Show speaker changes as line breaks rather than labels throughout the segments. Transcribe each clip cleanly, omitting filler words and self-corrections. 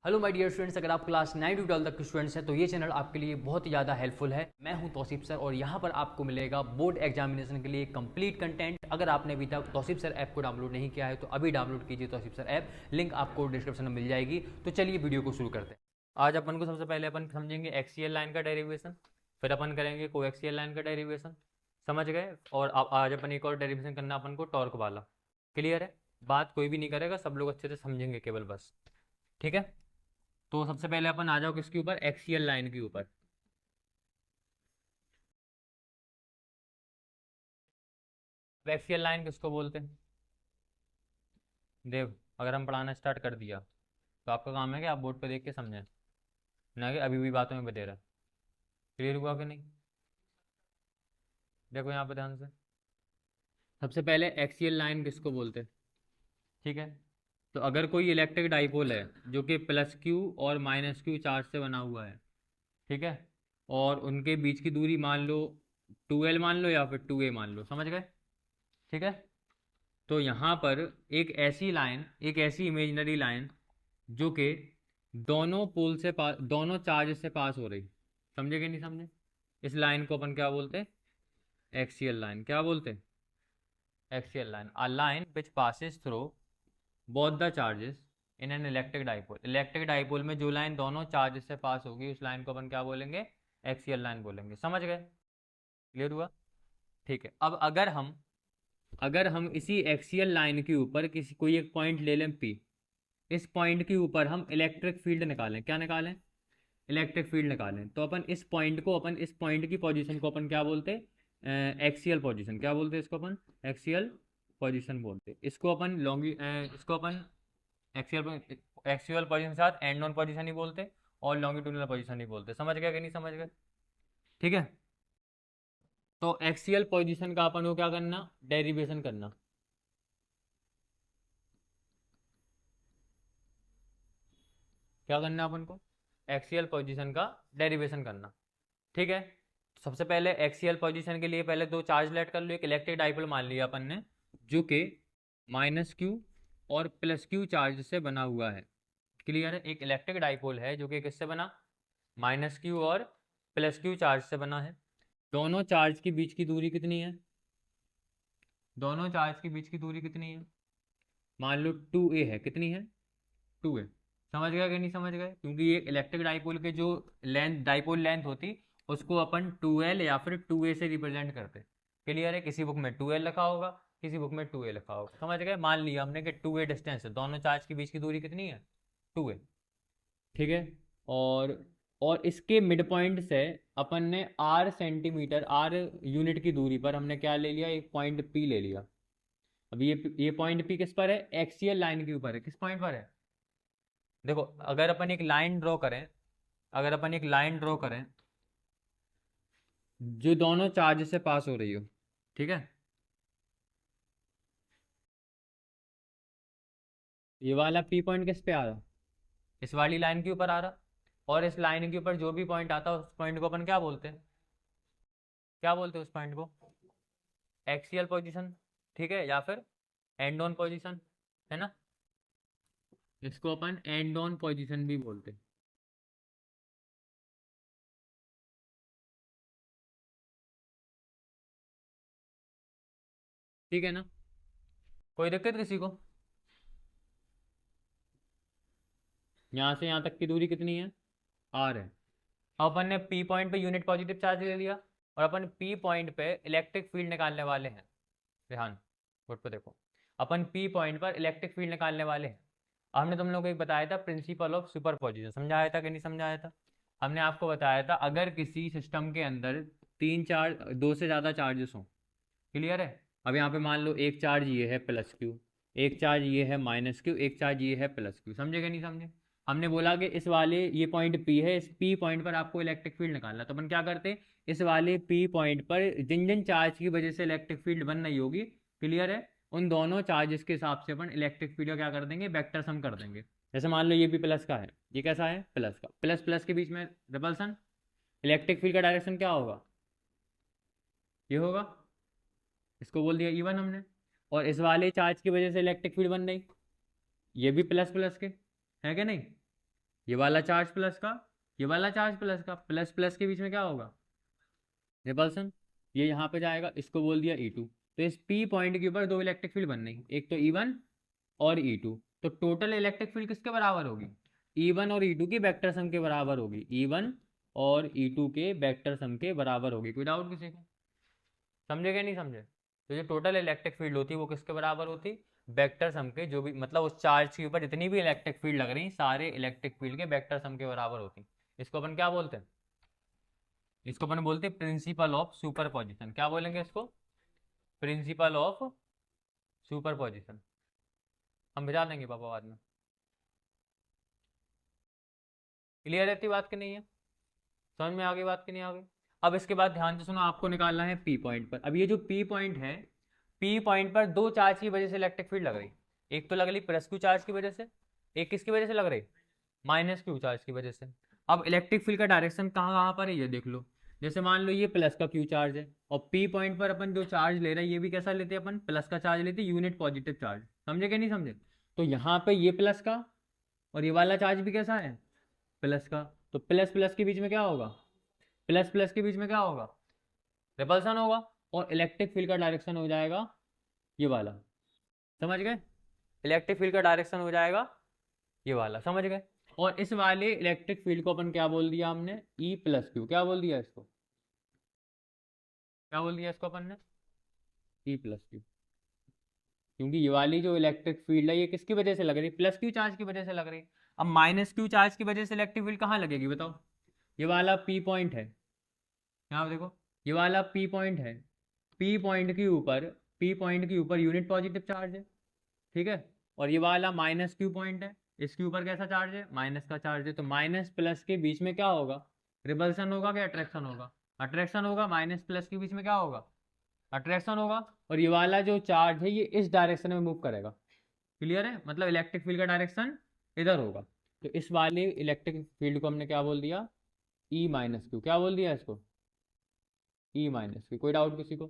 Hello my dear students, अगर आप class 9 to 12 तक के स्टूडेंट्स हैं तो ये चैनल आपके लिए बहुत ही ज़्यादा हेल्पफुल है। मैं हूं तौसीफ सर और यहाँ पर आपको मिलेगा बोर्ड एग्जामिनेशन के लिए कंप्लीट कंटेंट। अगर आपने अभी तक तौसीफ सर ऐप को डाउनलोड नहीं किया है तो अभी डाउनलोड कीजिए तौसीफ सर ऐप, लिंक आपको डिस्क्रिप्शन में मिल जाएगी। तो चलिए वीडियो को शुरू करते हैं। आज अपन को सबसे पहले अपन समझेंगे एक्सियल लाइन का डेरिवेशन, फिर अपन करेंगे कोएक्सियल लाइन का डेरिवेशन, समझ गए। और आज अपन एक और डेरिवेशन करना अपन को टॉर्क वाला। क्लियर है? बात कोई भी नहीं करेगा, सब लोग अच्छे से समझेंगे केवल बस। ठीक है, तो सबसे पहले अपन आ जाओ किसके ऊपर, एक्सियल लाइन के ऊपर। एक्सियल लाइन किसको बोलते हैं? देव, अगर हम पढ़ाना स्टार्ट कर दिया तो आपका काम है कि आप बोर्ड पे देख के समझें, ना कि अभी भी बातों में बते रहे। क्लियर हुआ कि नहीं? देखो यहाँ पे ध्यान से, सबसे पहले एक्सियल लाइन किसको बोलते हैं? ठीक है, तो अगर कोई इलेक्ट्रिक डाइपोल है जो कि प्लस क्यू और माइनस क्यू चार्ज से बना हुआ है, ठीक है, और उनके बीच की दूरी मान लो 2L मान लो या फिर 2A मान लो, समझ गए? ठीक है, तो यहाँ पर एक ऐसी लाइन, एक ऐसी इमेजिनरी लाइन जो कि दोनों पोल से पास, दोनों चार्ज से पास हो रही, समझे कि नहीं समझे? इस लाइन को अपन क्या बोलते हैं? Axial line. क्या बोलते हैं? Axial line. A line which passes through both the charges in an electric dipole. Electric dipole में जो लाइन दोनों चार्ज से पास होगी उस लाइन को अपन क्या बोलेंगे? एक्सियल लाइन बोलेंगे। समझ गए? क्लियर हुआ? ठीक है, अब अगर हम इसी एक्सियल लाइन के ऊपर किसी कोई एक पॉइंट ले लें P, इस पॉइंट के ऊपर हम इलेक्ट्रिक फील्ड निकालें। क्या निकालें? इलेक्ट्रिक फील्ड निकालें। तो अपन इस पॉइंट की पोजीशन को अपन क्या बोलते हैं? Axial position. क्या बोलते हैं इसको अपन? एक्सियल पोजीशन बोलते हैं। इसको अपन एक्सियल एक्सियल पोजीशन के साथ एंड ऑन पोजीशन ही बोलते हैं और लॉन्गिट्यूडिनल पोजीशन ही बोलते हैं। समझ गए कि नहीं समझ गए? ठीक है, तो एक्सियल पोजीशन का अपन को क्या करना? डेरिवेशन करना। क्या करना अपन को? एक्सियल पोजीशन का डेरिवेशन करना। ठीक है, तो सबसे पहले एक्सियल पोजीशन के लिए पहले दो चार्ज लेट कर लो। एक इलेक्ट्रिक डाइपोल मान लिया अपन ने जो कि माइनस क्यू और प्लस क्यू चार्ज से बना हुआ है। क्लियर है? एक इलेक्ट्रिक डाइपोल है जो कि किससे बना? माइनस क्यू और प्लस क्यू चार्ज से बना है। दोनों चार्ज के बीच की दूरी कितनी है? दोनों चार्ज के बीच की दूरी कितनी है? मान लो 2A है। कितनी है? 2A। समझ गया कि नहीं समझ गए? क्योंकि ये इलेक्ट्रिक डाइपोल के जो लेंथ, डाइपोल लेंथ होती, उसको अपन 2L या फिर 2A से रिप्रेजेंट करते। क्लियर है? किसी बुक में 2L लिखा होगा, किसी बुक में 2A लिखा होगा। समझ गए? मान लिया हमने कि 2A डिस्टेंस है, दोनों चार्ज के बीच की दूरी कितनी है? 2A। ठीक है, और और इसके मिड पॉइंट से अपन ने R सेंटीमीटर, R यूनिट की दूरी पर हमने क्या ले लिया? एक पॉइंट P ले लिया। अब ये पॉइंट P किस पर है? एक्सियल लाइन के ऊपर है। किस पॉइंट पर है? देखो, अगर अपन एक लाइन ड्रॉ करें, अगर अपन एक लाइन ड्रॉ करें जो दोनों चार्ज से पास हो रही हो, ठीक है, ये वाला P पॉइंट किस पे आ रहा? इस वाली लाइन के ऊपर आ रहा। और इस लाइन के ऊपर जो भी पॉइंट आता है उस पॉइंट को अपन क्या बोलते हैं? क्या बोलते हैं उस पॉइंट को? Axial position. ठीक है, या फिर एंड ऑन पोजीशन, है ना? इसको अपन एंड ऑन पोजीशन भी बोलते हैं। ठीक है ना? कोई दिक्कत किसी को? यहाँ से यहाँ तक की दूरी कितनी है? R है। अब अपन ने P पॉइंट पे यूनिट पॉजिटिव चार्ज ले लिया और अपन P पॉइंट पे इलेक्ट्रिक फील्ड निकालने वाले हैं। ध्यान, बोर्ड पे देखो, अपन P पॉइंट पर इलेक्ट्रिक फील्ड निकालने वाले हैं। हमने तुम लोगों को एक बताया था प्रिंसिपल ऑफ सुपरपोजिशन, समझाया था कि नहीं समझाया था? हमने आपको बताया था अगर किसी सिस्टम के अंदर तीन चार्ज, दो से ज़्यादा चार्जेस हों। क्लियर है? अब यहाँ पे मान लो एक चार्ज ये है प्लस क्यू, एक चार्ज ये है माइनस क्यू, एक चार्ज ये है प्लस क्यू। समझे कि नहीं समझे? हमने बोला कि इस वाले, ये पॉइंट P है, इस P पॉइंट पर आपको इलेक्ट्रिक फील्ड निकालना। तो अपन क्या करते? इस वाले P पॉइंट पर जिन जिन चार्ज की वजह से इलेक्ट्रिक फील्ड बन रही होगी, क्लियर है, उन दोनों चार्जेस के हिसाब से अपन इलेक्ट्रिक फील्ड का क्या कर देंगे? वेक्टर सम कर देंगे। जैसे मान लो ये भी प्लस का है, ये कैसा है? प्लस का। प्लस प्लस के बीच में रिपल्सन, इलेक्ट्रिक फील्ड का डायरेक्शन क्या होगा? ये होगा। इसको बोल दिया E1 हमने। और इस वाले चार्ज की वजह से इलेक्ट्रिक फील्ड बन रही, ये भी प्लस प्लस के, है क्या नहीं? ये वाला चार्ज प्लस का, ये वाला चार्ज प्लस का, प्लस प्लस के बीच में क्या होगा, रिपल्सन। ये यहाँ पे जाएगा, इसको बोल दिया E2। तो इस P पॉइंट के ऊपर दो इलेक्ट्रिक फील्ड बन रही, एक तो E1 और E2। तो टोटल इलेक्ट्रिक फील्ड किसके बराबर होगी, E1 और E2 की वेक्टर सम के बराबर होगी, E1 और E2 के वेक्टर सम के बराबर होगी। कोई डाउट किसी को, समझे क्या नहीं समझे। तो जो टोटल इलेक्ट्रिक फील्ड होती है वो किसके बराबर होती, वेक्टर सम के, जो भी मतलब उस चार्ज के ऊपर जितनी भी इलेक्ट्रिक फील्ड लग रही सारे इलेक्ट्रिक फील्ड के वेक्टर सम के बराबर होती। इसको अपन क्या बोलते हैं, इसको अपन बोलते हैं प्रिंसिपल ऑफ सुपरपोजिशन। क्या बोलेंगे इसको, प्रिंसिपल ऑफ सुपरपोजिशन। हम बजा देंगे पापा बाद में। क्लियर रहती बात की नहीं है, समझ में आ गई बात की नहीं आ गई। अब इसके बाद ध्यान से सुनो, आपको निकालना है पी पॉइंट पर। अब ये जो पी पॉइंट है, पी पॉइंट पर दो चार्ज की वजह से इलेक्ट्रिक फील्ड लग रही, एक तो लग रही प्लस क्यू चार्ज की वजह से, एक किसकी वजह से लग रही, माइनस क्यू चार्ज की वजह से। अब इलेक्ट्रिक फील्ड का डायरेक्शन कहाँ कहाँ पर है ये देख लो। जैसे मान लो ये प्लस का क्यू चार्ज है, और पी पॉइंट पर अपन जो चार्ज ले रहे हैं ये भी कैसा लेते हैं अपन, प्लस का चार्ज लेते हैं, यूनिट पॉजिटिव चार्ज। समझे क्या नहीं समझे। तो यहाँ पे ये प्लस का और ये वाला चार्ज भी कैसा है, प्लस का। तो प्लस प्लस के बीच में क्या होगा, प्लस प्लस के बीच में क्या होगा, रिपल्सन होगा। और इलेक्ट्रिक फील्ड का डायरेक्शन हो जाएगा ये वाला, समझ गए। इलेक्ट्रिक फील्ड का डायरेक्शन हो जाएगा ये वाला, समझ गए। और इस वाले इलेक्ट्रिक फील्ड को अपन क्या बोल दिया हमने, ई प्लस क्यू। क्या बोल दिया इसको, क्या बोल दिया इसको अपन ने, ई प्लस क्यू। क्योंकि ये वाली जो इलेक्ट्रिक फील्ड है ये किसकी वजह से लग रही, प्लस क्यू चार्ज की वजह से लग रही। अब माइनस क्यू चार्ज की वजह से इलेक्ट्रिक फील्ड कहाँ लगेगी बताओ, ये वाला पी पॉइंट है, यहाँ देखो ये वाला पी पॉइंट है, पी पॉइंट के ऊपर, पी पॉइंट के ऊपर यूनिट पॉजिटिव चार्ज है, ठीक है। और ये वाला माइनस क्यू पॉइंट है, इसके ऊपर कैसा चार्ज है, माइनस का चार्ज है। तो माइनस प्लस के बीच में क्या होगा, रिपल्सन होगा कि अट्रैक्शन होगा, अट्रैक्शन होगा। माइनस प्लस के बीच में क्या होगा, अट्रैक्शन होगा। और ये वाला जो चार्ज है ये इस डायरेक्शन में मूव करेगा। क्लियर है, मतलब इलेक्ट्रिक फील्ड का डायरेक्शन इधर होगा। तो इस वाले इलेक्ट्रिक फील्ड को हमने क्या बोल दिया, ई माइनस क्यू। क्या बोल दिया इसको, ई माइनस क्यू। कोई डाउट किसी को।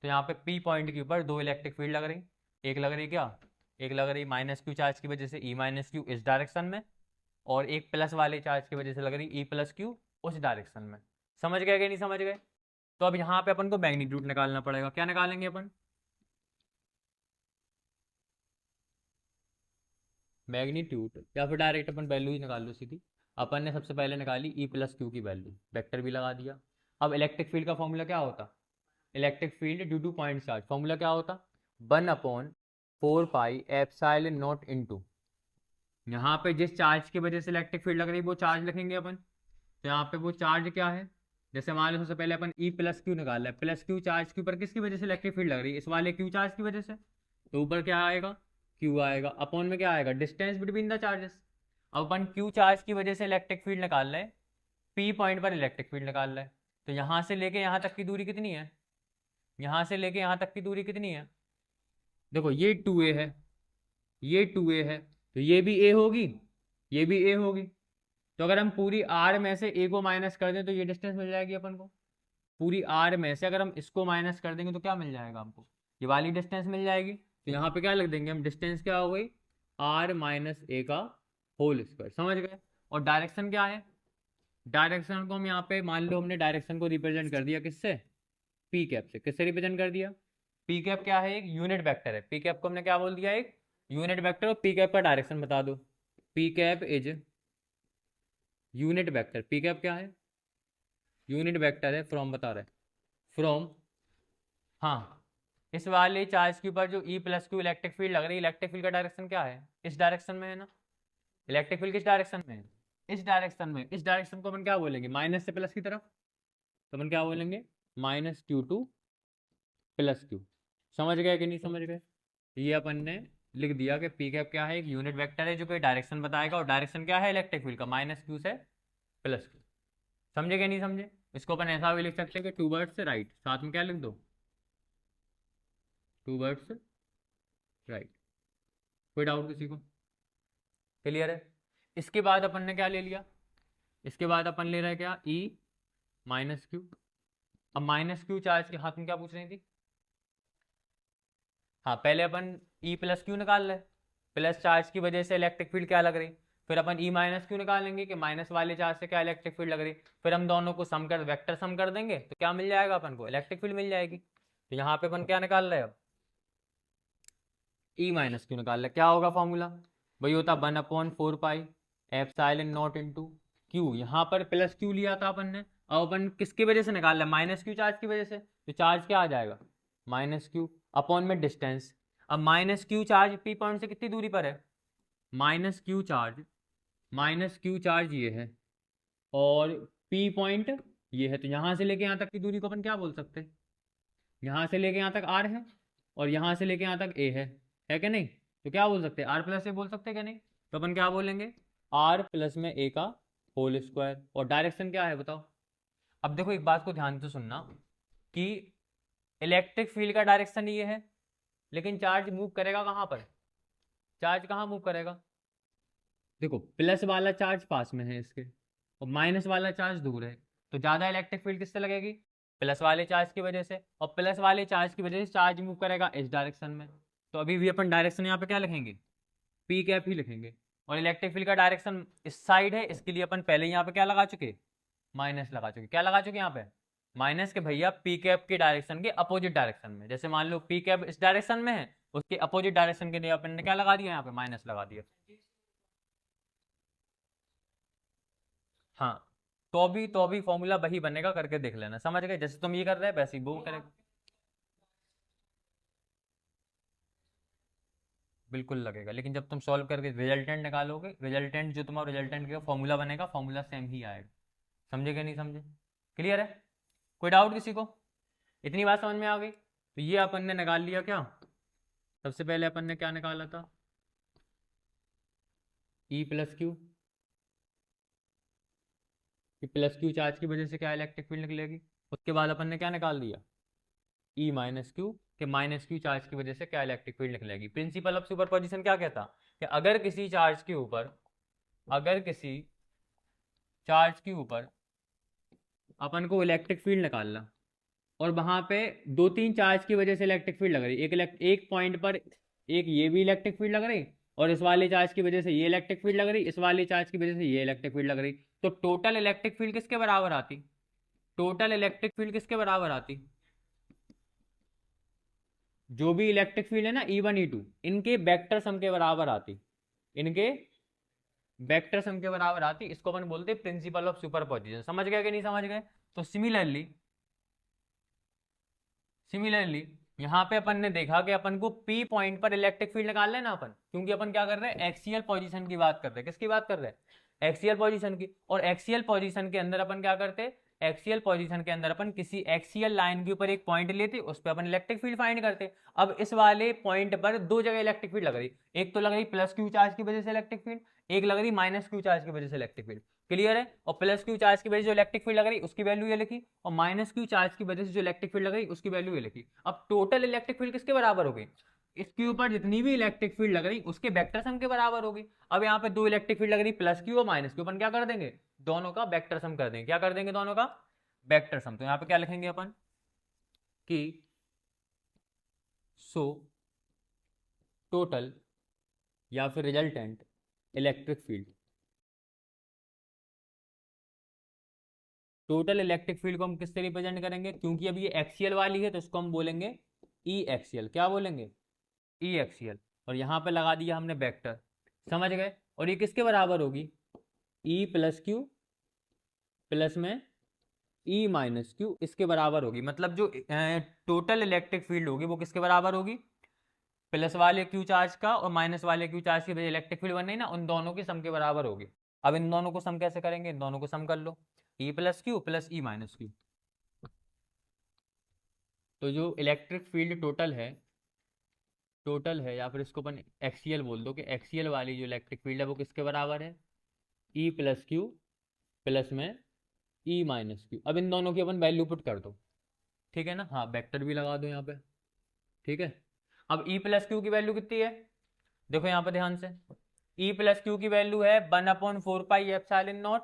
तो यहाँ पे पी पॉइंट के ऊपर दो इलेक्ट्रिक फील्ड लग रही, एक लग रही क्या, एक लग रही माइनस क्यू चार्ज की वजह से ई माइनस क्यू इस डायरेक्शन में, और एक प्लस वाले चार्ज की वजह से लग रही ई प्लस क्यू उस डायरेक्शन में। समझ गए कि नहीं समझ गए। तो अब यहाँ पे अपन को मैग्नीट्यूड निकालना पड़ेगा। क्या निकालेंगे अपन, मैग्नीट्यूड, या फिर डायरेक्ट अपन वैल्यू ही निकाल लो सीधी। अपन ने सबसे पहले निकाली ई प्लस क्यू की वैल्यू, वेक्टर भी लगा दिया। अब इलेक्ट्रिक फील्ड का फॉर्मूला क्या होता, electric field due two point charge, formula क्या होता, 1/4 पाई एप्सिलॉन नॉट इनटू, यहाँ पे जिस चार्ज की वजह से इलेक्ट्रिक फील्ड लग रही है वो चार्ज लिखेंगे अपन। तो यहाँ पे वो चार्ज क्या है, जैसे मान लो सबसे पहले अपन ई प्लस क्यू निकाला है, प्लस क्यू चार्ज के ऊपर किसकी वजह से इलेक्ट्रिक फील्ड लग रही है, इस वाले क्यू चार्ज की वजह से। तो ऊपर क्या आएगा, क्यू आएगा, अपॉन में क्या आएगा, डिस्टेंस बिटवीन द चार्जेस। अब अपन क्यू चार्ज की वजह से इलेक्ट्रिक फील्ड निकाल रहे हैं, पी पॉइंट पर इलेक्ट्रिक फील्ड निकाल रहे हैं। तो यहाँ से लेके यहाँ तक की दूरी कितनी है, यहाँ से लेके यहाँ तक की दूरी कितनी है, देखो ये 2a है, ये 2a है, तो ये भी a होगी, ये भी a होगी। तो अगर हम पूरी r में से a को माइनस कर दें तो ये डिस्टेंस मिल जाएगी अपन को। पूरी r में से अगर हम इसको माइनस कर देंगे तो क्या मिल जाएगा हमको, ये वाली डिस्टेंस मिल जाएगी। तो यहाँ पे क्या लिख देंगे हम, डिस्टेंस क्या हो गई, r माइनस a का होल स्क्वायर। समझ गए। और डायरेक्शन क्या है, डायरेक्शन को हम यहाँ पे मान लो हमने डायरेक्शन को रिप्रेजेंट कर दिया किससे, पी कैप से। किससे रिप्रेजेंट कर दिया, पी कैप क्या है, एक यूनिट वेक्टर है। पी कैप को हमने क्या बोल दिया, एक यूनिट वेक्टर। और पी कैप का डायरेक्शन बता दो, P cap is unit vector. P cap क्या है, यूनिट वेक्टर है, फ्रॉम बता रहे, फ्रॉम, हाँ, इस वाले चार्ज के ऊपर जो ई प्लस क्यू इलेक्ट्रिक फील्ड लग रही है, इलेक्ट्रिक फील्ड का डायरेक्शन क्या है, इस डायरेक्शन में है ना। इलेक्ट्रिक फील्ड किस डायरेक्शन में है, इस डायरेक्शन में। इस डायरेक्शन को अपन क्या बोलेंगे, माइनस से प्लस की तरफ। तो अपन क्या बोलेंगे, minus Q two plus Q. समझ गए कि नहीं समझ गए। ये अपन ने लिख दिया कि पी कैप क्या है, एक यूनिट वेक्टर है जो कि डायरेक्शन बताएगा। और डायरेक्शन क्या है इलेक्ट्रिक फील्ड का, माइनस क्यू से प्लस क्यू। समझे कि नहीं समझे। इसको अपन ऐसा भी लिख सकते हैं कि टू वर्ड्स राइट, साथ में क्या लिख दो, टू वर्ड्स राइट। कोई डाउट किसी को, क्लियर है। इसके बाद अपन ने क्या ले लिया, इसके बाद अपन ले रहे हैं क्या, ई माइनस क्यू। अब माइनस क्यू चार्ज के हाथ में क्या पूछ रही थी, हाँ पहले अपन ई प्लस क्यू निकाल रहे, प्लस चार्ज की वजह से इलेक्ट्रिक फील्ड क्या लग रही, फिर अपन ई माइनस क्यू निकालेंगे कि माइनस वाले चार्ज से क्या इलेक्ट्रिक फील्ड लग रही, फिर हम दोनों को सम कर वेक्टर सम कर देंगे तो क्या मिल जाएगा अपन को, इलेक्ट्रिक फील्ड मिल जाएगी। तो यहाँ पे अपन क्या निकाल रहे हैं अब, ई माइनस क्यू निकाल रहे, क्या होगा फॉर्मूला, वही होता 1/4 pi epsilon naught into Q, यहाँ पर प्लस क्यू लिया था अपन ने, अब अपन किसकी वजह से निकाल रहे हैं, माइनस क्यू चार्ज की वजह से, तो चार्ज क्या आ जाएगा माइनस क्यू अपॉन में डिस्टेंस। अब minus Q charge P point से कितनी दूरी पर है, माइनस क्यू चार्ज ये है और पी पॉइंट ये है, तो यहाँ से लेके यहाँ तक की दूरी को अपन क्या बोल सकते हैं, यहाँ से लेके यहाँ तक आर है और यहाँ से लेके यहाँ तक ए है कि नहीं, तो क्या बोल सकते हैं आर प्लस ए बोल सकते हैं क्या नहीं, तो अपन क्या बोलेंगे आर प्लस में ए का होल स्क्वायर, और डायरेक्शन क्या है बताओ। अब देखो एक बात को ध्यान से सुनना कि इलेक्ट्रिक फील्ड का डायरेक्शन ये है, लेकिन चार्ज मूव करेगा कहाँ पर, चार्ज कहाँ मूव करेगा, देखो प्लस वाला चार्ज पास में है इसके और माइनस वाला चार्ज दूर है, तो ज़्यादा इलेक्ट्रिक फील्ड किससे लगेगी, प्लस वाले चार्ज की वजह से, और प्लस वाले चार्ज की वजह से चार्ज मूव करेगा इस डायरेक्शन में, तो अभी भी अपन डायरेक्शन यहाँ पे क्या लिखेंगे पी कैप ही लिखेंगे, और इलेक्ट्रिक फील्ड का डायरेक्शन इस साइड है, इसके लिए अपन पहले यहाँ पे क्या लगा चुके, माइनस लगा चुके, क्या लगा चुके यहाँ पे माइनस के भैया पी कैप के डायरेक्शन के अपोजिट डायरेक्शन में, जैसे मान लो पी कैप इस डायरेक्शन में है, उसके अपोजिट डायरेक्शन के लिए अपन ने क्या लगा दिया यहाँ पे माइनस लगा दिया। हाँ, तो भी फॉर्मूला वही बनेगा, करके देख लेना, समझ गए, जैसे तुम ये कर रहे हैं वैसे ही वो करेगा, बिल्कुल लगेगा, लेकिन जब तुम सॉल्व करके रिजल्टेंट निकालोगे, रिजल्टेंट जो तुम्हारा रिजल्टेंट का फॉर्मूला बनेगा, फॉर्मूला सेम ही आएगा, समझे कि नहीं समझे, क्लियर है, कोई डाउट किसी को, इतनी बात समझ में आ गई। तो ये अपन ने निकाल लिया क्या, सबसे पहले अपन ने क्या निकाला था ई प्लस क्यू, कि प्लस क्यू चार्ज की वजह से क्या इलेक्ट्रिक फील्ड निकलेगी, उसके बाद अपन ने क्या निकाल दिया ई माइनस क्यू, कि माइनस क्यू चार्ज की वजह से क्या इलेक्ट्रिक फील्ड निकलेगी। प्रिंसिपल ऑफ सुपरपोजिशन क्या कहता कि अगर किसी चार्ज के ऊपर, अगर किसी चार्ज के ऊपर अपन को इलेक्ट्रिक फील्ड निकालना और वहां पे दो तीन चार्ज की वजह से इलेक्ट्रिक फील्ड लग रही, एक पॉइंट पर एक ये भी इलेक्ट्रिक फील्ड लग रही और इस वाले चार्ज की वजह से ये इलेक्ट्रिक फील्ड लग रही, इस वाले चार्ज की वजह से ये इलेक्ट्रिक फील्ड लग रही, तो टोटल इलेक्ट्रिक फील्ड किसके बराबर आती, टोटल इलेक्ट्रिक फील्ड किसके बराबर आती, जो भी इलेक्ट्रिक फील्ड है ना E1 E2 इनके वेक्टर सम के बराबर आती, इनके वेक्टर सम के बराबर आती, इसको अपन बोलते हैं प्रिंसिपल ऑफ सुपरपोजिशन, समझ गए कि नहीं समझ गए। तो सिमिलरली यहाँ पे अपन ने देखा कि अपन को P पॉइंट पर इलेक्ट्रिक फील्ड निकाल लेना अपन, क्योंकि अपन क्या कर रहे हैं एक्सियल पोजीशन की बात कर रहे हैं, किसकी बात कर रहे हैं एक्सियल पोजीशन की, और एक्सियल पोजीशन के अंदर अपन क्या करते हैं, एक्सियल पोजीशन के अंदर अपन किसी एक्सियल लाइन के ऊपर एक पॉइंट लेते, उस पर अपन इलेक्ट्रिक फील्ड फाइंड करते। अब इस वाले पॉइंट पर दो जगह इलेक्ट्रिक फील्ड लग रही, एक तो लग रही प्लस क्यू चार्ज की वजह से इलेक्ट्रिक फील्ड, एक लग रही माइनस क्यू चार्ज की वजह से इलेक्ट्रिक फील्ड, क्लियर है। और प्लस क्यू चार्ज की वजह से जो इलेक्ट्रिक फील्ड लग रही उसकी वैल्यू ये लिखी, और माइनस क्यू चार्ज की वजह से जो इलेक्ट्रिक फील्ड लग रही उसकी वैल्यू ये लिखी। अब टोटल इलेक्ट्रिक फील्ड किसके बराबर हो गई, इसके ऊपर जितनी भी इलेक्ट्रिक फील्ड लग रही उसके वेक्टर सम के बराबर होगी। अब यहाँ पे दो इलेक्ट्रिक फील्ड लग रही प्लस क्यू और माइनस क्यू, अपन क्या कर देंगे दोनों का वेक्टर सम कर देंगे, क्या कर देंगे दोनों का वेक्टर सम। तो यहाँ पे क्या लिखेंगे अपन कि सो टोटल या फिर resultant electric field, total electric field को हम किससे रिप्रेजेंट करेंगे, क्योंकि अब ये एक्सियल वाली है तो इसको हम बोलेंगे ई एक्सियल, क्या बोलेंगे ई एक्सियल, और यहाँ पे लगा दिया हमने वेक्टर, समझ गए। और ये किसके बराबर होगी ई प्लस क्यू प्लस में ई माइनस क्यू, इसके बराबर होगी, मतलब जो टोटल इलेक्ट्रिक फील्ड होगी वो किसके बराबर होगी, प्लस वाले क्यू चार्ज का और माइनस वाले क्यू चार्ज की वजह इलेक्ट्रिक फील्ड बन रही ना, उन दोनों की सम के बराबर होगी। अब इन दोनों को सम कैसे करेंगे, इन दोनों को सम कर लो, ई प्लस क्यू प्लस ई माइनस क्यू, तो जो इलेक्ट्रिक फील्ड टोटल है या फिर इसको अपन एक्सियल बोल दो, कि एक्सियल वाली जो इलेक्ट्रिक फील्ड है वो किसके बराबर है ई प्लस क्यू प्लस में ई माइनस क्यू। अब इन दोनों की अपन वैल्यू पुट कर दो, ठीक है ना, हाँ वेक्टर भी लगा दो यहाँ पे, ठीक है। अब ई प्लस क्यू की वैल्यू कितनी है, देखो यहाँ पे ध्यान से, ई प्लस क्यू की वैल्यू है 1/4 pi epsilon naught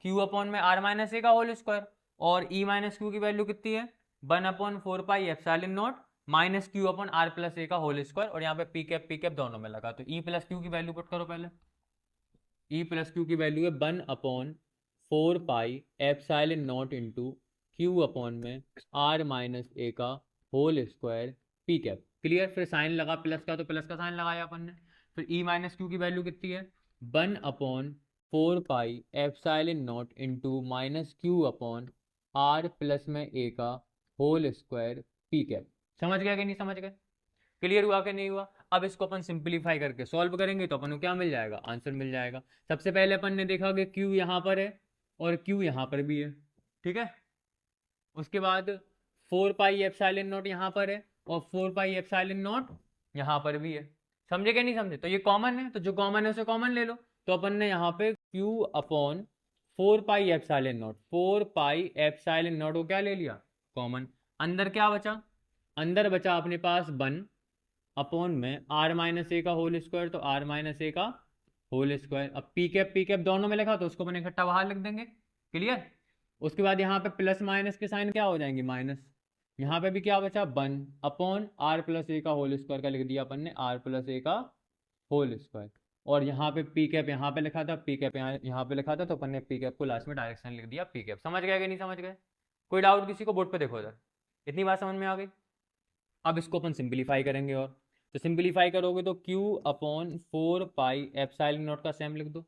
Q upon में आर माइनस ए का होल स्क्वायर, और ई माइनस क्यू की वैल्यू कितनी है 1/4 pi epsilon naught minus Q upon are plus A का होल स्क्वायर, और यहाँ पे पी कैप दोनों में लगा, तो ई प्लस क्यू की वैल्यू पुट करो पहले, ई प्लस क्यू की वैल्यू है 1/4 pi epsilon naught into Q upon में आर माइनस ए का whole square p cap. Clear. फिर साइन लगा प्लस का, तो प्लस का साइन लगाया अपन ने। फिर ई माइनस क्यू की वैल्यू कितनी है 1/4 pi epsilon naught into minus Q upon are plus में ए का होल स्क्वायर पी कैप। समझ गया कि नहीं समझ गए? क्लियर हुआ कि नहीं हुआ? अब इसको अपन सिंप्लीफाई करके सॉल्व करेंगे तो अपन को क्या मिल जाएगा, आंसर मिल जाएगा। सबसे पहले अपन ने देखा कि क्यू यहाँ पर है और क्यू यहाँ पर भी है, ठीक है। उसके बाद 4 पाई एप्सिलॉन नॉट यहाँ पर है और 4 पाई एप्सिलॉन नॉट यहाँ पर भी है। समझे कि नहीं समझे? तो ये कॉमन है, तो जो कॉमन है उसे कॉमन ले लो। तो अपन ने यहाँ पे Q upon 4 pi epsilon not, 4 pi epsilon not को क्या ले लिया, कॉमन। अंदर क्या बचा, अंदर बचा अपने पास 1 अपॉन में आर माइनस ए का होल स्क्वायर, तो आर माइनस ए का होल स्क्वायर। अब पी कैप दोनों में लिखा तो उसको अपन इकट्ठा बाहर लिख देंगे। क्लियर। उसके बाद यहाँ पे प्लस माइनस के साइन क्या हो जाएंगे, माइनस। यहाँ पे भी क्या बचा 1 अपॉन आर प्लस ए का होल स्क्वायर का लिख दिया अपन ने, आर प्लस ए का होल स्क्वायर। और यहाँ पे पी कैप यहाँ पे लिखा था, पी कैप यहाँ पे लिखा था, तो अपन ने पी कैप को लास्ट में डायरेक्शन लिख दिया पी कैप। समझ गए कि नहीं समझ गए? कोई डाउट किसी को? बोर्ड पे देखो इधर। इतनी बात समझ में आ गई? अब इसको अपन सिंप्लीफाई करेंगे, और तो सिंप्लीफाई करोगे तो Q upon 4 pi epsilon not का सेम लिख दो।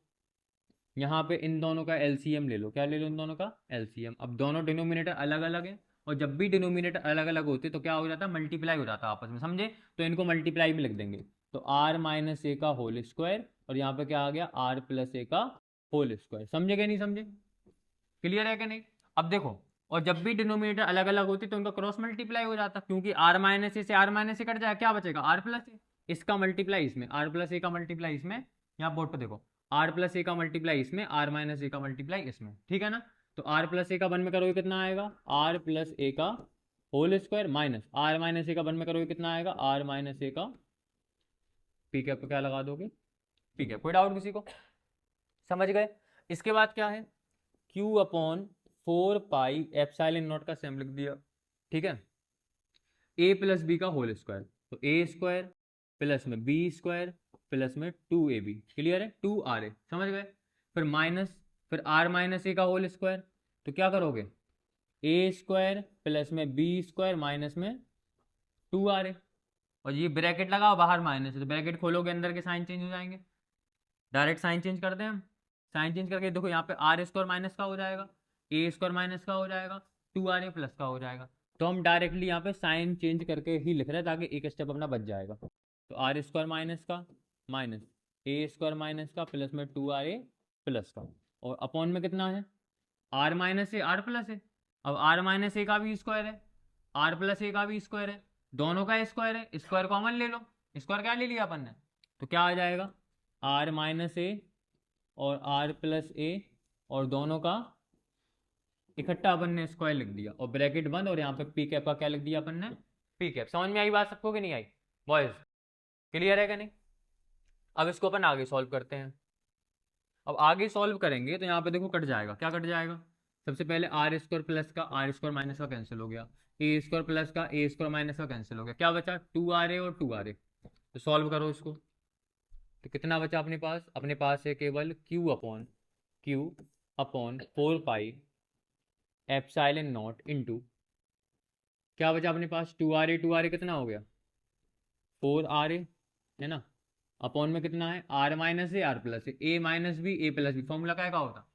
यहाँ पे इन दोनों का एलसीएम ले लो। क्या ले लो? इन दोनों का एलसीएम। अब दोनों डिनोमिनेटर अलग अलग है, और जब भी डिनोमिनेटर अलग अलग होते तो क्या हो जाता है, मल्टीप्लाई हो जाता है आपस में, समझे? तो इनको मल्टीप्लाई में लिख देंगे। तो आर माइनस ए का होल स्क्वायर, और यहाँ पे क्या आ गया, आर प्लस ए का होल स्क्वायर। समझे कि नहीं समझे? क्लियर है कि नहीं? अब देखो, और जब भी डिनोमिनेटर अलग अलग होती तो उनका क्रॉस मल्टीप्लाई हो जाता, क्योंकि आर माइनस ए से आर माइनस ए कट जाए, क्या बचेगा, आर प्लस ए। इसका मल्टीप्लाई इसमें, आर प्लस ए का मल्टीप्लाई इसमें, यहाँ बोर्ड पर देखो, आर प्लस ए का मल्टीप्लाई इसमें, आर माइनस ए का मल्टीप्लाई इसमें, ठीक है ना। तो आर प्लस ए का 1 में करोगे कितना आएगा, आर प्लस ए का whole square, minus R minus ए का 1 में करोगे कितना आएगा, आर माइनस ए का पी कैप को क्या लगा दोगे, पी कैप। कोई डाउट किसी को? समझ गए? इसके बाद क्या है, Q upon 4 pi epsilon not का सेम लिख दिया, ठीक है। ए प्लस बी का होल स्क्वायर, तो ए स्क्वायर प्लस में बी स्क्वायर प्लस में 2ab। क्लियर है? 2ra। समझ गए? फिर माइनस, फिर आर माइनस ए का होल स्क्वायर, तो क्या करोगे, ए स्क्वायर प्लस में बी स्क्वायर माइनस में 2ra। और ये ब्रैकेट लगाओ, बाहर माइनस है तो ब्रैकेट खोलोगे, अंदर के साइन चेंज हो जाएंगे। डायरेक्ट साइन चेंज कर दें हम। साइन चेंज करके देखो, यहाँ पे आर स्क्वायर माइनस का हो जाएगा, ए स्क्वायर माइनस का हो जाएगा, 2ra प्लस का हो जाएगा। तो हम डायरेक्टली यहाँ पे साइन चेंज करके ही लिख रहे हैं, ताकि एक स्टेप अपना बच जाएगा। तो आर स्क्वायर माइनस का माइनस ए स्क्वायर माइनस का प्लस में 2ra प्लस का, और अपॉन में कितना है, r minus a r plus है। अब आर माइनस ए का भी स्क्वायर है, आर प्लस ए का भी स्क्वायर है, दोनों का स्क्वायर है, स्क्वायर कॉमन ले लो। स्क्वायर क्या ले लिया अपन ने, तो क्या आ जाएगा, आर माइनस ए और आर प्लस ए, और दोनों का इकट्ठा अपन ने स्क्वायर लिख दिया, और ब्रैकेट बंद, और यहाँ पे पी कैप का क्या लिख दिया अपन ने, पी कैप। समझ में आई बात सबको कि नहीं आई बॉयज? क्लियर है कि नहीं? अब इसको अपन आगे सॉल्व करते हैं। अब आगे सॉल्व करेंगे तो यहाँ पे देखो कट जाएगा, क्या कट जाएगा, सबसे पहले आर स्क्वायर प्लस का आर स्क्वायर माइनस का कैंसिल हो गया, ए स्क्वायर प्लस का ए स्क्वायर माइनस का कैंसिल हो गया, क्या बचा 2ra और 2ra। तो सॉल्व करो इसको, तो कितना बचा अपने पास है केवल क्यू अपॉन 4 पाई एप्सिलॉन नॉट इंटू, क्या बचा अपने पास 2ra कितना हो गया 4ra, है ना। अपॉन में कितना है, आर माइनस है आर प्लस है, a minus b a plus b, formula क्या होता,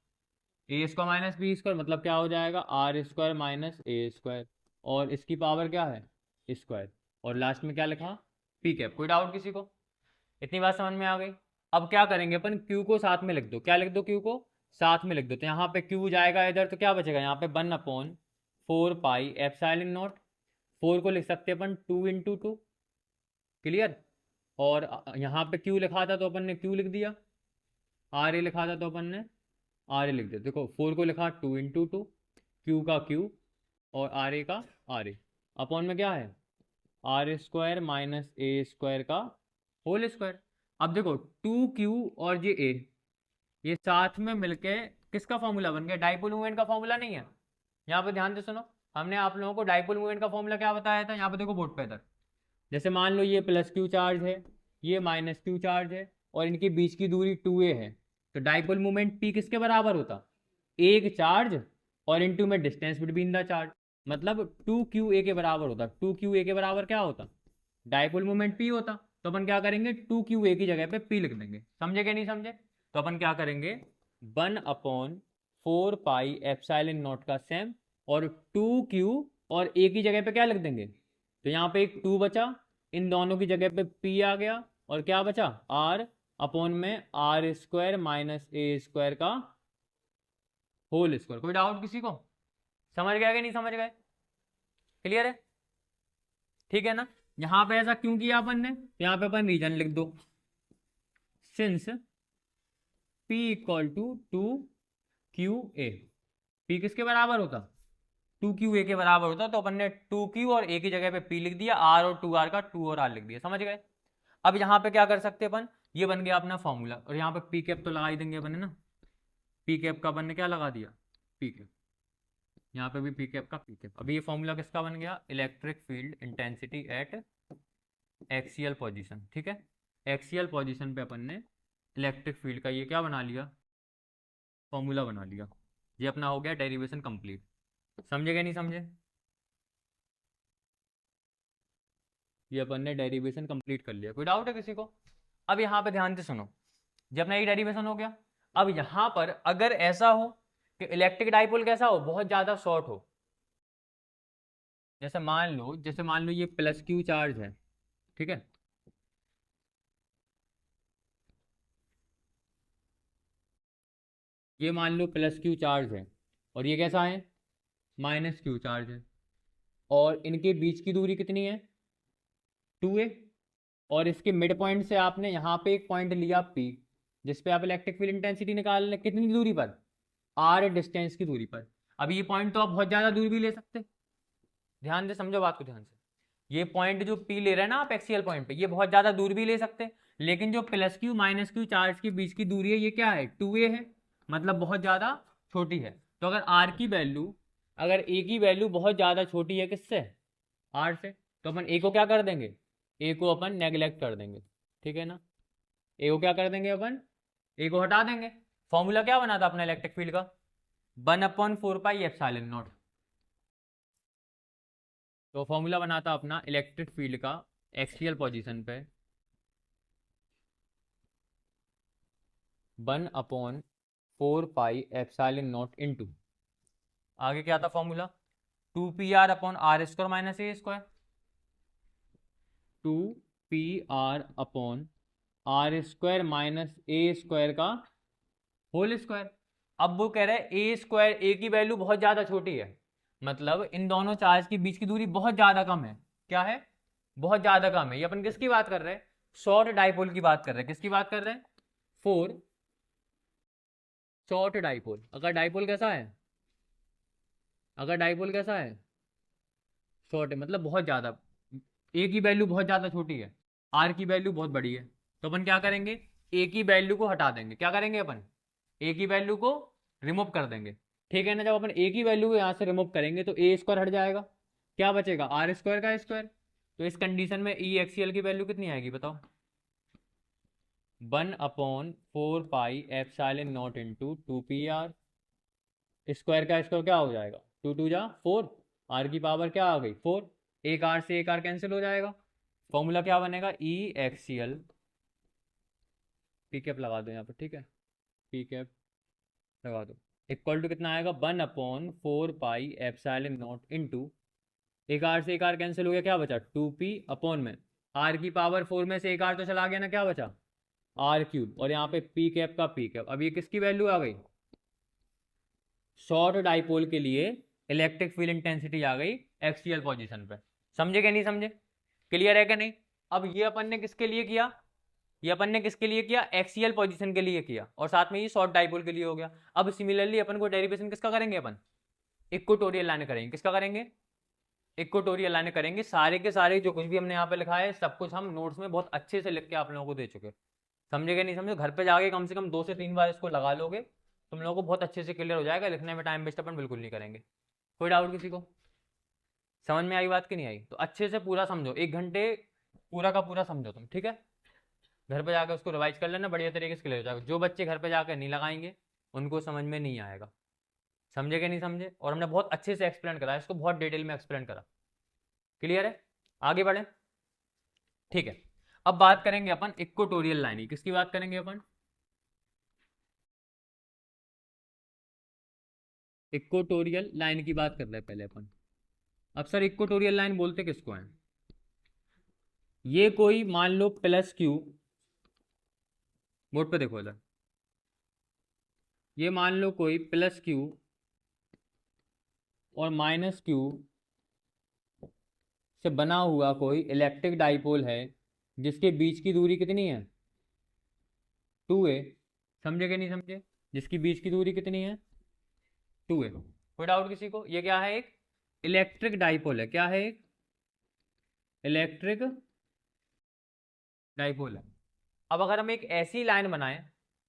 a square minus b square, मतलब क्या हो जाएगा, r square minus a square, और इसकी पावर क्या है, स्क्वायर, और लास्ट में क्या लिखा, पी कैप। कोई डाउट किसी को? इतनी बात समझ में आ गई? अब क्या करेंगे अपन, क्यू को साथ में लिख दो। क्या लिख दो, क्यू को साथ में लिख दो। तो यहाँ पे क्यू जाएगा इधर, तो क्या बचेगा यहाँ पे 1/4 पाई एप्सिलॉन नॉट। 4 को लिख सकते अपन 2 × 2। क्लियर। और यहाँ पे क्यू लिखा था तो अपन ने क्यू लिख दिया, आर ए लिखा था तो अपन ने आर ए लिख दिया। देखो 4 को लिखा 2 × 2, क्यू का क्यू और आर ए का आर ए, अपॉन में क्या है, r square minus a square का होल स्क्वायर। अब देखो 2q और ये साथ में मिलके किसका फॉर्मूला बन गया, डाइपोल मूवमेंट का फॉर्मूला नहीं है। यहाँ पे ध्यान से सुनो, हमने आप लोगों को डाइपोल मूवमेंट का फॉर्मूला क्या बताया था, यहाँ पे देखो बोर्ड पे इधर। जैसे मान लो ये प्लस क्यू चार्ज है, ये माइनस क्यू चार्ज है, और इनके बीच की दूरी 2a है, तो डाइपोल मोमेंट पी किसके बराबर होता, एक चार्ज और इनटू में डिस्टेंस बिटवीन द चार्ज, मतलब 2qa के बराबर होता। 2qa के बराबर क्या होता, डाइपोल मोमेंट पी होता। तो अपन क्या करेंगे, 2qa की जगह पे पी लिख देंगे। समझे क्या नहीं समझे? तो अपन क्या करेंगे, 1/4 पाई एप्सिलॉन नॉट का सेम और 2q और a की जगह पे क्या लिख देंगे, तो यहाँ पे एक 2 बचा, इन दोनों की जगह पे p आ गया और क्या बचा r अपॉन में r square minus a square का होल स्क्वायर। कोई डाउट किसी को? समझ गया कि नहीं समझ गए? क्लियर है? ठीक है ना। यहां पे ऐसा क्यों किया अपन ने, यहां पे अपन रीजन लिख दो, since P equal to 2qa, P किसके बराबर होता, 2qa के बराबर होता। तो अपन ने 2q और a की जगह पे P लिख दिया, r और 2r का 2 और r लिख दिया। समझ गए? अब यहाँ पे क्या कर सकते अपन, ये बन गया अपना फॉर्मूला, और यहाँ पे पी कैप तो लगा ही देंगे अपन, है ना। पी कैप का अपन ने क्या लगा दिया, पी कैप, यहाँ पे भी पी कैप का पी कैप। अभी ये फॉर्मूला किसका बन गया, electric field intensity at axial position. ठीक है, एक्सियल पोजीशन पे अपन ने इलेक्ट्रिक फील्ड का ये क्या बना लिया, फॉर्मूला बना लिया। ये अपना हो गया डेरिवेशन कंप्लीट। समझे क्या नहीं समझे? ये अपन ने डेरिवेशन कंप्लीट कर लिया। कोई डाउट है किसी को? अब यहाँ पे ध्यान से सुनो, जब अपना ये डेरिवेशन हो गया, अब यहाँ पर अगर ऐसा हो कि इलेक्ट्रिक डाइपोल कैसा हो, बहुत ज्यादा शॉर्ट हो, जैसे मान लो ये प्लस क्यू चार्ज है, ठीक है, ये मान लो प्लस क्यू चार्ज है और ये कैसा है, माइनस क्यू चार्ज है, और इनके बीच की दूरी कितनी है, 2a, और इसके मिड पॉइंट से आपने यहाँ पे एक पॉइंट लिया P, जिस पे आप इलेक्ट्रिक फील्ड इंटेंसिटी निकाल रहे, कितनी दूरी पर, r डिस्टेंस की दूरी पर। अब ये पॉइंट तो आप बहुत ज़्यादा दूर भी ले सकते, ध्यान से समझो बात को ध्यान से। ये पॉइंट जो P ले रहे हैं ना आप एक्सियल पॉइंट पे, ये बहुत ज़्यादा दूर भी ले सकते, लेकिन जो plus Q minus Q charge के बीच की दूरी है ये क्या है, 2a है, मतलब बहुत ज़्यादा छोटी है। तो अगर r की वैल्यू, अगर a की वैल्यू बहुत ज़्यादा छोटी है किससे, r से, तो अपन a को क्या कर देंगे, a को अपन नेग्लेक्ट कर देंगे। ठीक है ना, a को क्या कर देंगे अपन, a को हटा देंगे। फॉर्मूला क्या बना था अपना इलेक्ट्रिक फील्ड का, 1/4 पाई एप्सिलॉन नॉट। तो फॉर्मूला बना था अपना इलेक्ट्रिक फील्ड का एक्सियल पोजीशन पे 1/4 पाई एप्सिलॉन नॉट इनटू, आगे क्या था formula, 2pr/r² minus a square, 2pr/r² minus a square का होल स्क्वायर। अब वो कह रहे हैं ए स्क्वायर, ए की वैल्यू बहुत ज्यादा छोटी है, मतलब इन दोनों चार्ज के बीच की दूरी बहुत ज्यादा कम है। क्या है, बहुत ज्यादा कम है। ये अपन किसकी बात कर रहे हैं, शॉर्ट डाइपोल की बात कर रहे हैं। किसकी बात कर रहे हैं, फोर शॉर्ट डाइपोल। अगर डाइपोल कैसा है, अगर डाइपोल कैसा है, शॉर्ट है, मतलब बहुत ज्यादा, ए की वैल्यू बहुत ज्यादा छोटी है, आर की वैल्यू बहुत बड़ी है। तो अपन क्या करेंगे, ए की वैल्यू को हटा देंगे। क्या करेंगे अपन, ए की वैल्यू को रिमूव कर देंगे। ठीक है ना, जब अपन ए की वैल्यू को यहाँ से रिमूव करेंगे तो ए स्क्वायर हट जाएगा, क्या बचेगा, आर स्क्वायर का स्क्वायर। तो इस कंडीशन में ई एक्सियल की वैल्यू कितनी आएगी बताओ, 1/4 pi epsilon naught into 2pr, square का स्क्वायर क्या हो जाएगा, 2 2 जा 4, आर की पावर क्या आ गई 4, एक आर से एक आर कैंसिल हो जाएगा। फॉर्मूला क्या बनेगा, ई एक्सियल, पी कैप लगा दो यहाँ पर, ठीक है, पी कैप लगा दो, इक्वल टू कितना आएगा, 1/4 पाई एप्सिलॉन नॉट इंटू, एक आर से एक आर कैंसिल हो गया, क्या बचा 2p अपॉन में आर की पावर 4 में से एक आर तो चला गया ना, क्या बचा r³ और यहाँ पे पी कैप का पी कैप। अब ये किसकी वैल्यू आ गई, शॉर्ट डाइपोल के लिए इलेक्ट्रिक फील्ड इंटेंसिटी आ गई एक्सियल पोजीशन पे। समझे क्या नहीं समझे, क्लियर है क्या नहीं? अब ये अपन ने किसके लिए किया, ये अपन ने किसके लिए किया, एक्सियल पोजीशन के लिए किया, और साथ में ये शॉर्ट डाइपोल के लिए हो गया। अब सिमिलरली अपन को डेरिवेशन किसका करेंगे, अपन इक्वेटोरियल लाइन करेंगे। किसका करेंगे, इक्वेटोरियल लाइन करेंगे। सारे के सारे जो कुछ भी हमने यहाँ पे लिखा है सब कुछ हम नोट्स में बहुत अच्छे से लिख के आप लोगों को दे चुके। समझे क्या नहीं समझे, घर पे जाके कम से कम 2 से 3 बार इसको लगा लोगे, तुम लोगों को बहुत अच्छे से क्लियर हो जाएगा। लिखने में टाइम वेस्ट अपन बिल्कुल नहीं करेंगे। कोई डाउट किसी को, समझ में आई बात कि नहीं आई? तो अच्छे से पूरा समझो, 1 घंटे पूरा का पूरा समझो तुम, ठीक है। घर पे जाकर उसको रिवाइज कर लेना, बढ़िया तरीके से क्लियर हो जाएगा। जो बच्चे घर पे जाकर नहीं लगाएंगे उनको समझ में नहीं आएगा। समझे कि नहीं समझे? और हमने बहुत अच्छे से एक्सप्लेन करा, इसको बहुत डिटेल में एक्सप्लेन करा। क्लियर है? आगे बढ़े। ठीक है, अब बात करेंगे अपन इक्वेटोरियल लाइन की। किसकी बात करेंगे अपन? इक्वेटोरियल लाइन की बात कर रहे हैं पहले अपन। अब सर इक्वेटोरियल लाइन बोलते किसको हैं? ये कोई मान लो प्लस क्यू, बोर्ड पे देखो इधर, ये मान लो कोई प्लस क्यू और माइनस क्यू से बना हुआ कोई इलेक्ट्रिक डाइपोल है, जिसके बीच की दूरी कितनी है? 2a। समझे कि नहीं समझे? जिसकी बीच की दूरी कितनी है? 2a। कोई डाउट किसी को? ये क्या है? एक इलेक्ट्रिक डाइपोल है। क्या है? एक इलेक्ट्रिक डाइपोल है। अब अगर हम एक ऐसी लाइन बनाएं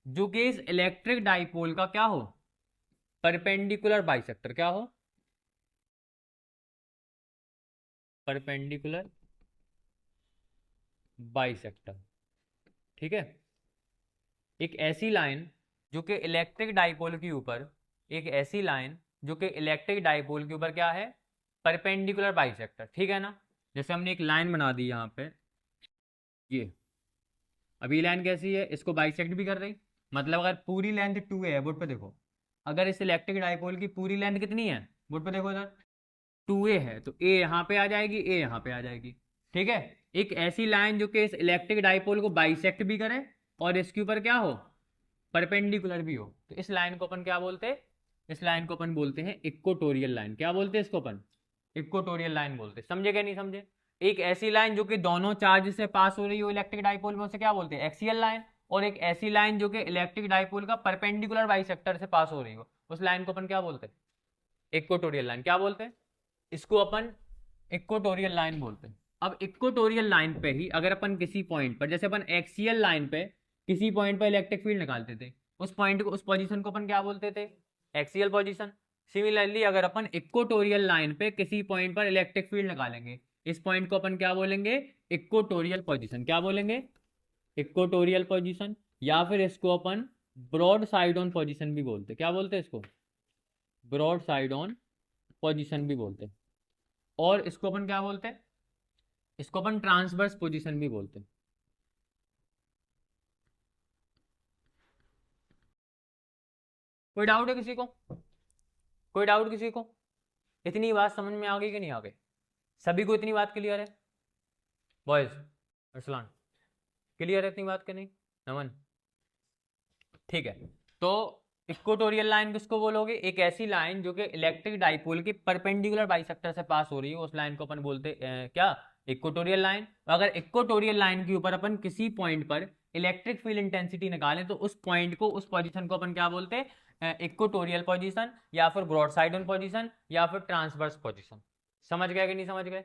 जो कि इस इलेक्ट्रिक डाइपोल का क्या हो? Perpendicular bisector. क्या हो? Perpendicular bisector. ठीक है, एक ऐसी लाइन जो कि इलेक्ट्रिक डाइपोल के ऊपर, एक ऐसी लाइन जो कि इलेक्ट्रिक डाइपोल के ऊपर क्या है? Perpendicular bisector. ठीक है ना? जैसे हमने एक लाइन बना दी यहाँ पे, ये अभी लाइन कैसी है? इसको बाइसेक्ट भी कर रही। मतलब अगर पूरी लेंथ 2a है, बोर्ड पे देखो, अगर इस इलेक्ट्रिक डाइपोल की पूरी लेंथ कितनी है? बोर्ड पे देखो इधर, 2a है, तो a यहाँ पे आ जाएगी, a यहाँ पे आ जाएगी। ठीक है, एक ऐसी लाइन जो कि इस इलेक्ट्रिक डाइपोल को बाइसेक्ट भी करे और इसके ऊपर क्या हो? परपेंडिकुलर भी हो, तो इस लाइन को अपन क्या बोलते हैं? इस लाइन को अपन बोलते हैं इक्वेटोरियल लाइन। क्या बोलते हैं इसको अपन? इक्वेटोरियल लाइन बोलते हैं। समझे क्या नहीं समझे? एक ऐसी लाइन जो कि दोनों चार्ज से पास हो रही हो इलेक्ट्रिक डाइपोल में, उसे क्या बोलते हैं? Axial line. और एक ऐसी लाइन जो कि इलेक्ट्रिक डाइपोल का परपेंडिकुलर बाइसेक्टर से पास हो रही हो, उस लाइन को अपन क्या बोलते हैं? Equatorial line. क्या बोलते हैं? इसको अपन इक्वेटोरियल लाइन बोलते हैं। अब इक्वेटोरियल लाइन पे ही अगर अपन किसी पॉइंट पर, जैसे अपन एक्सियल लाइन पे किसी पॉइंट पर इलेक्ट्रिक फील्ड निकालते थे, उस पॉइंट को, उस पोजीशन को अपन क्या बोलते थे? Axial position. सिमिलरली अगर अपन इक्वेटोरियल लाइन पे किसी पॉइंट पर इलेक्ट्रिक फील्ड निकालेंगे, इस पॉइंट को अपन क्या बोलेंगे? Equatorial position. क्या बोलेंगे? Equatorial position. या फिर इसको अपन ब्रॉड साइड ऑन पोजीशन भी बोलते। क्या बोलते हैं इसको? ब्रॉड साइड ऑन पोजीशन भी बोलते हैं। और इसको अपन क्या बोलते हैं? इसको अपन ट्रांसवर्स पोजीशन भी बोलते हैं। कोई डाउट है किसी को? कोई डाउट किसी को? इतनी बात समझ में आ गई कि नहीं आ गई? सभी को इतनी बात क्लियर है? बॉयज, अरसलान, क्लियर है इतनी बात कि नहीं? नमन, ठीक है। तो इक्वेटोरियल लाइन किसको बोलोगे? एक ऐसी लाइन जो कि इलेक्ट्रिक डाइपोल की परपेंडिकुलर बाइसेक्टर से पास हो रही है, उस लाइन को अपन बोलते क्या? Equatorial line. अगर इक्वेटोरियल लाइन के ऊपर अपन किसी पॉइंट पर इलेक्ट्रिक फील्ड इंटेंसिटी निकालें, तो उस पॉइंट को, उस पोजीशन को अपन क्या बोलते हैं? इक्वेटोरियल पोजीशन, या फिर ब्रॉड साइड ऑन पोजीशन, या फिर ट्रांसवर्स पोजीशन। समझ गए कि नहीं समझ गए?